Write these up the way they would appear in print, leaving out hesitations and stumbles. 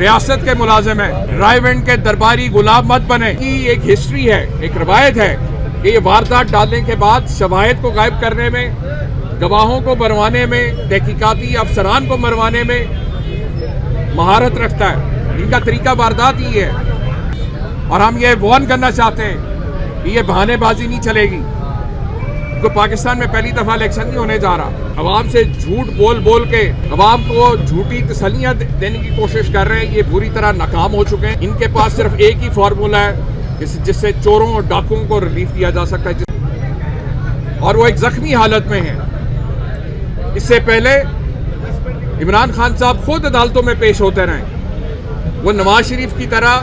रियासत के मुलाजिम हैं, रायविंड के दरबारी गुलाम मत बने। की एक हिस्ट्री है, एक रवायत है कि ये वारदात डालने के बाद शवाहिद को गायब करने में, गवाहों को मरवाने में, तहकीकाती अफसरान को मरवाने में महारत रखता है। इनका तरीका वारदात ही है और हम ये वार्न करना चाहते हैं कि ये बहानेबाजी नहीं चलेगी। तो पाकिस्तान में पहली दफा इलेक्शन नहीं होने जा रहा। अवाम से झूठ बोल बोल के अवाम को झूठी तसल्लियां देने की कोशिश कर रहे हैं। ये बुरी तरह नाकाम हो चुके हैं। इनके पास सिर्फ एक ही फार्मूला है जिससे चोरों और डाकुओं को रिलीफ दिया जा सकता है, और वो एक जख्मी हालत में है। इससे पहले इमरान खान साहब खुद अदालतों में पेश होते रहे। वो नवाज शरीफ की तरह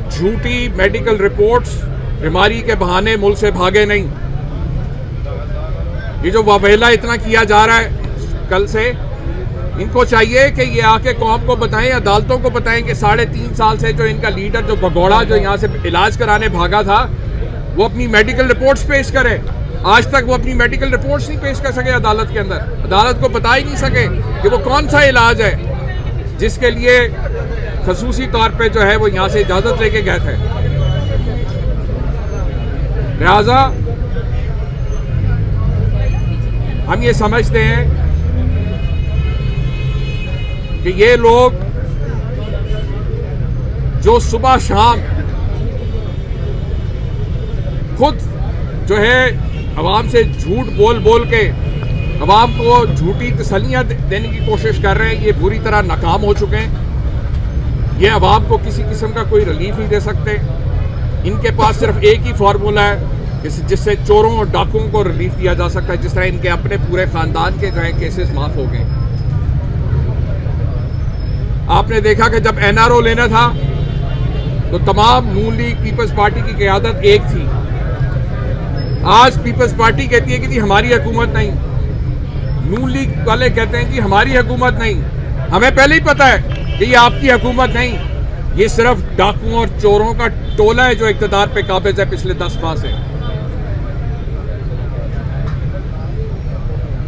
झूठी मेडिकल रिपोर्ट्स, बीमारी के बहाने मुल्क से भागे नहीं। ये जो वावेला इतना किया जा रहा है कल से, इनको चाहिए कि ये आके कौम को बताएं, अदालतों को बताएं कि 3.5 साल से जो इनका लीडर जो भगोड़ा जो यहाँ से इलाज कराने भागा था, वो अपनी मेडिकल रिपोर्ट्स पेश करे। आज तक वो अपनी मेडिकल रिपोर्ट्स नहीं पेश कर सके अदालत के अंदर। अदालत को बता ही नहीं सके कि वो कौन सा इलाज है जिसके लिए खसूसी तौर पे जो है वो यहाँ से इजाज़त लेके गए थे। लिहाजा हम ये समझते हैं कि ये लोग जो सुबह शाम खुद जो है अवाम से झूठ बोल बोल के अवाम को झूठी तसल्लियां देने की कोशिश कर रहे हैं, ये बुरी तरह नाकाम हो चुके हैं। ये अवाम को किसी किस्म का कोई रिलीफ नहीं दे सकते। इनके पास सिर्फ एक ही फार्मूला है जिससे चोरों और डाकुओं को रिलीफ दिया जा सकता है। जिस तरह इनके अपने पूरे खानदान के जो है केसेस माफ हो गए। आपने देखा कि जब एनआरओ लेना था तो तमाम नून लीग पीपल्स पार्टी की क़यादत एक थी। आज पीपल्स पार्टी कहती है कि जी हमारी हुकूमत नहीं, नून लीग वाले कहते हैं कि हमारी हुकूमत नहीं। हमें पहले ही पता है कि ये आपकी हुकूमत नहीं, ये सिर्फ डाकुओं और चोरों का टोला है जो इक़्तिदार पे काबिज है पिछले 10 माह से।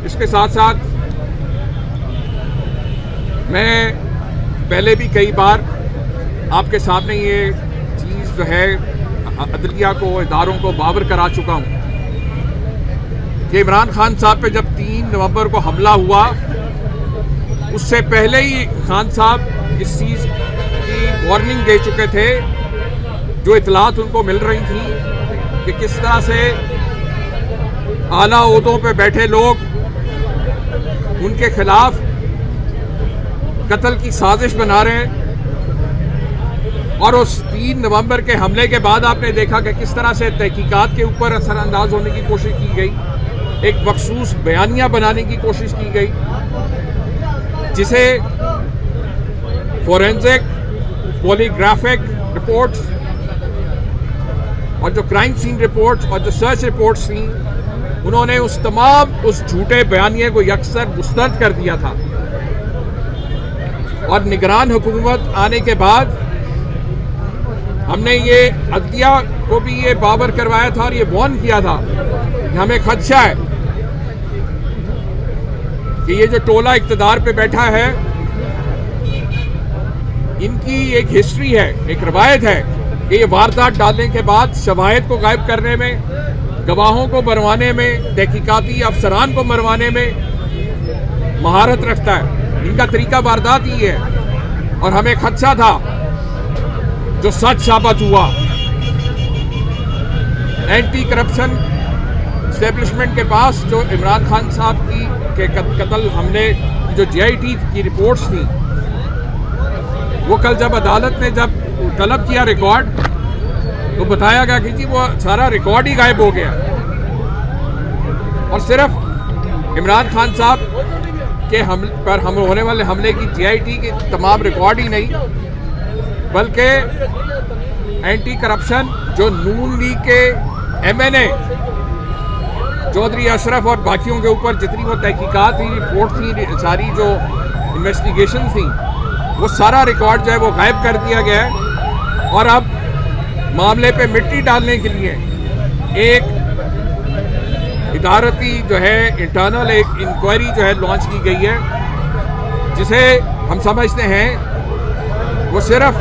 इसके साथ साथ मैं पहले भी कई बार आपके सामने ये चीज़ जो है अदलिया को, इदारों को बावर करा चुका हूँ कि इमरान खान साहब पे जब 3 नवंबर को हमला हुआ, उससे पहले ही खान साहब इस चीज़ की वार्निंग दे चुके थे। जो इतलात उनको मिल रही थी कि किस तरह से आला ओहदों पे बैठे लोग उनके खिलाफ कत्ल की साजिश बना रहे हैं। और उस 3 नवंबर के हमले के बाद आपने देखा कि किस तरह से तहकीकात के ऊपर असरअंदाज होने की कोशिश की गई। एक मखसूस बयानिया बनाने की कोशिश की गई जिसे फोरेंसिक, पॉलीग्राफिक रिपोर्ट्स और जो क्राइम सीन रिपोर्ट्स और जो सर्च रिपोर्ट्स थी, उन्होंने उस झूठे बयानिए को यकसर मुस्तरद कर दिया था। और निगरान हुकूमत आने के बाद हमने ये अदलिया को भी ये बावर करवाया था और ये वार्न किया था कि हमें खदशा है कि ये जो टोला इक़्तिदार पे बैठा है, इनकी एक हिस्ट्री है, एक रवायत है कि ये वारदात डालने के बाद शवाहिद को गायब करने में, गवाहों को मरवाने में, तहकीकाती अफसरान को मरवाने में महारत रखता है। इनका तरीका वारदात ही है और हमें खदशा था जो सच साबित हुआ। एंटी करप्शन एस्टेब्लिशमेंट के पास जो इमरान खान साहब के कत्ल हमले जो GIT की रिपोर्ट्स थी, वो कल जब अदालत ने जब तलब किया रिकॉर्ड, तो बताया गया कि जी वो सारा रिकॉर्ड ही गायब हो गया। और सिर्फ इमरान खान साहब के पर होने वाले हमले की GIT के तमाम रिकॉर्ड ही नहीं, बल्कि एंटी करप्शन जो नून लीग के MNA चौधरी अशरफ और बाकियों के ऊपर जितनी वो तहकीकात थी, रिपोर्ट थी, सारी जो इन्वेस्टिगेशन थी, वो सारा रिकॉर्ड जो है वो गायब कर दिया गया है। और अब मामले पे मिट्टी डालने के लिए एक इदारती जो है इंटरनल एक इंक्वायरी जो है लॉन्च की गई है, जिसे हम समझते हैं वो सिर्फ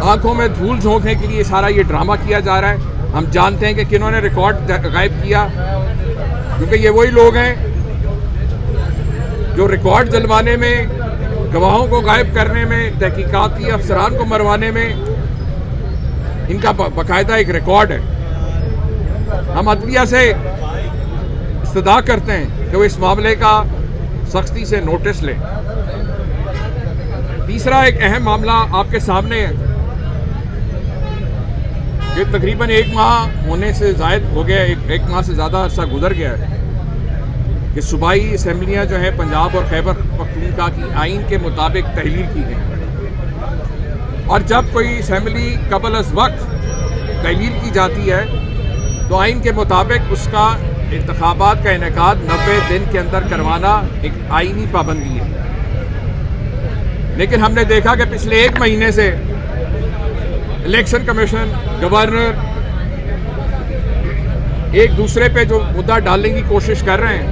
आंखों में धूल झोंकने के लिए सारा ये ड्रामा किया जा रहा है। हम जानते हैं कि किन्होंने रिकॉर्ड गायब किया, क्योंकि ये वही लोग हैं जो रिकॉर्ड जलवाने में, गवाहों को गायब करने में, तहकीकाती अफसरान को मरवाने में इनका बाकायदा एक रिकॉर्ड है। हम अदलिया से इस्तदा करते हैं कि वो इस मामले का सख्ती से नोटिस लें। तीसरा एक अहम मामला आपके सामने है कि तकरीबन 1 माह होने से ज़ायद हो गया, एक माह से ज़्यादा अरसा गुजर गया है कि सूबाई असम्बलियाँ जो हैं पंजाब और खैबर पख्तूनख्वा की आइन के मुताबिक तहलील की गई। और जब कोई असम्बली कबल अज़ वक्त तहलील की जाती है तो आइन के मुताबिक उसका इंतखाबात का इनेकाद 90 दिन के अंदर करवाना एक आइनी पाबंदी है। लेकिन हमने देखा कि पिछले 1 महीने से इलेक्शन कमीशन, गवर्नर एक दूसरे पे जो मुद्दा डालने की कोशिश कर रहे हैं।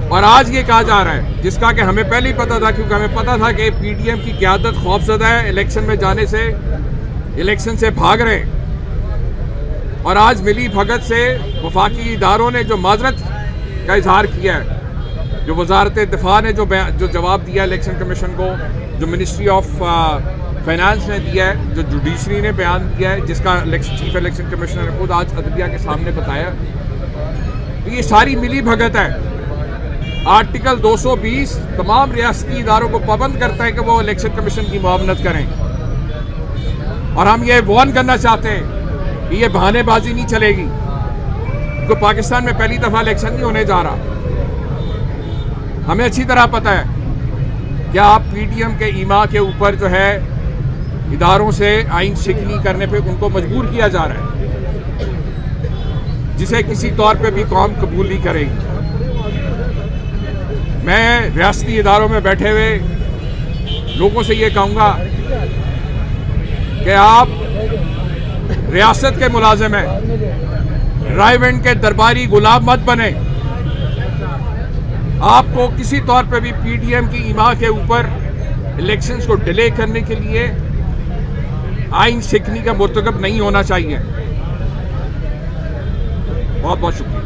और आज ये कहा जा रहा है, जिसका कि हमें पहले ही पता था, क्योंकि हमें पता था कि पीडीएम की क़यादत खौफज़दा है, इलेक्शन में जाने से, इलेक्शन से भाग रहे हैं। और आज मिली भगत से वफाकी इदारों ने जो माजरत का इजहार किया है, जो वजारत दिफा ने जो जवाब दिया इलेक्शन कमीशन को, जो मिनिस्ट्री ऑफ फाइनेंस ने दिया है, जो जुडिशरी ने बयान दिया है, जिसका चीफ इलेक्शन कमिश्नर ने खुद आज अदलिया के सामने बताया, तो ये सारी मिली भगत है। आर्टिकल 220 तमाम रियासती इदारों को पाबंद करता है कि वो इलेक्शन कमीशन की मुआवनत करें। और हम ये वार्न करना चाहते हैं कि ये बहानेबाजी नहीं चलेगी, तो पाकिस्तान में पहली दफ़ा इलेक्शन नहीं होने जा रहा। हमें अच्छी तरह पता है कि आप पीडीएम के ईमा के ऊपर जो है इदारों से आइन शिकनी करने पे उनको मजबूर किया जा रहा है, जिसे किसी तौर पे भी कौम कबूल नहीं करेगी। मैं रियासती इदारों में बैठे हुए लोगों से ये कहूँगा कि आप रियासत के मुलाजिम हैं, रायवेंड के दरबारी गुलाम मत बने। आपको किसी तौर पे भी पीडीएम की ईमा के ऊपर इलेक्शंस को डिले करने के लिए आइन शिकनी का मुर्तकब नहीं होना चाहिए। बहुत बहुत शुक्रिया।